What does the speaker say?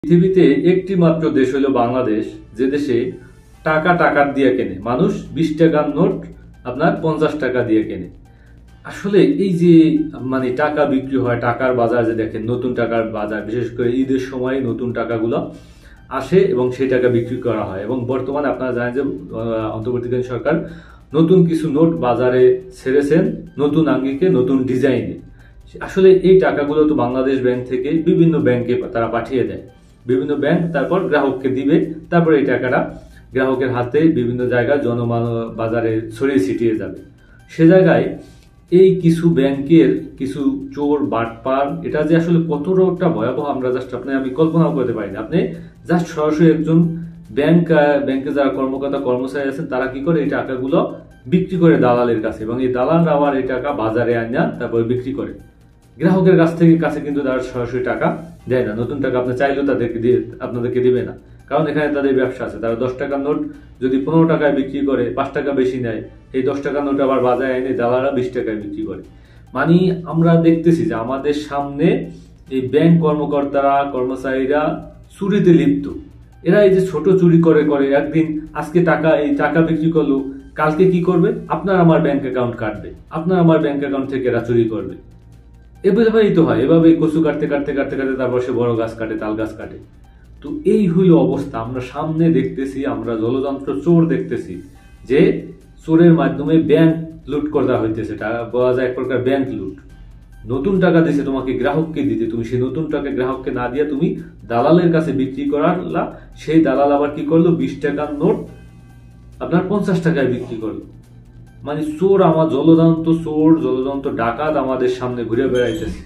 পৃথিবীতে একটি মাত্র দেশ হলো বাংলাদেশ, যে দেশে টাকা টাকার দিয়ে কেনে। মানুষ 20 টাকার নোট আপনার 50 টাকা দিয়ে কেনে। আসলে এই যে টাকা বিক্রি হয়, টাকার বাজার যে দেখেন, নতুন টাকার বাজার, বিশেষ করে ঈদের সময় নতুন টাকাগুলো আসে এবং সেই টাকা বিক্রি করা হয়। এবং বর্তমানে আপনারা জানেন যে অন্তর্বর্তীকালীন সরকার নতুন কিছু নোট বাজারে ছেড়েছেন, নতুন আঙ্গিকে, নতুন ডিজাইনে। আসলে এই টাকাগুলো তো বাংলাদেশ ব্যাংক থেকে বিভিন্ন ব্যাংকে তারা পাঠিয়ে দেয়। বিভিন্ন ব্যাংক তারপর গ্রাহককে দিবে, তারপর এই টাকাটা গ্রাহকের হাতে বিভিন্ন জায়গায় বাজারে ছড়িয়ে ছিটিয়ে যাবে। সে জায়গায় এই কিছু ব্যাংকের কিছু চোর বাটপার, এটা যে আসলে কতটা ভয়াবহ আমরা আমি কল্পনাও করতে পারি না। আপনি জাস্ট সরাসরি একজন ব্যাংকে যারা কর্মকর্তা কর্মচারী আছেন, তারা কি করে এই টাকাগুলো বিক্রি করে দালালের কাছে, এবং এই দালালরা আবার এই টাকা বাজারে আনা তারপরে বিক্রি করে গ্রাহকের কাছে কিন্তু তারা সরাসরি টাকা দেয় না। নতুন টাকা আপনি চাইলেও আপনাদেরকে দিবে না, কারণ এখানে তাদের ব্যবসা আছে। তারা 10 টাকার নোট যদি 15 টাকায় বিক্রি করে, 5 টাকা বেশি নেয়, এই 10 টাকার নোট আবার বাজারে এনে দালালরা 20 টাকায় বিক্রি করে। আমরা দেখতেছি যে আমাদের সামনে এই ব্যাংক কর্মকর্তারা কর্মচারীরা চুরিতে লিপ্ত। এরা এই যে ছোট চুরি করে একদিন আজকে এই টাকা বিক্রি করলো, কালকে কি করবে? আপনার আমার ব্যাংক অ্যাকাউন্ট কাটবে, আপনার আমার ব্যাংক অ্যাকাউন্ট থেকে এরা চুরি করবে। এভাবেই তো হয়, এভাবেই কচু কাটতে কাটতে কাটতে কাটতে তারপর সে বড় গাছ কাটে, তাল গাছ কাটে। তো এই হইল অবস্থা। আমরা সামনে দেখতেছি, আমরা জলযন্ত্র চোর দেখতেছি, যে চোরের মাধ্যমে ব্যাংক লুট করা হইতেছে। বলা যায় এক প্রকার ব্যাংক লুট। নতুন টাকা দিয়েছে তোমাকে গ্রাহককে দিতে, তুমি সেই নতুন টাকা গ্রাহককে না দিয়ে তুমি দালালের কাছে বিক্রি করালা। সেই দালাল আবার কি করলো? 20 টাকার নোট আপনার 50 টাকায় বিক্রি করলো। চোর, জলযন্ত্র চোর, জলযন্ত্র ডাকাত আমাদের সামনে ঘুরে বেড়াইতেছে।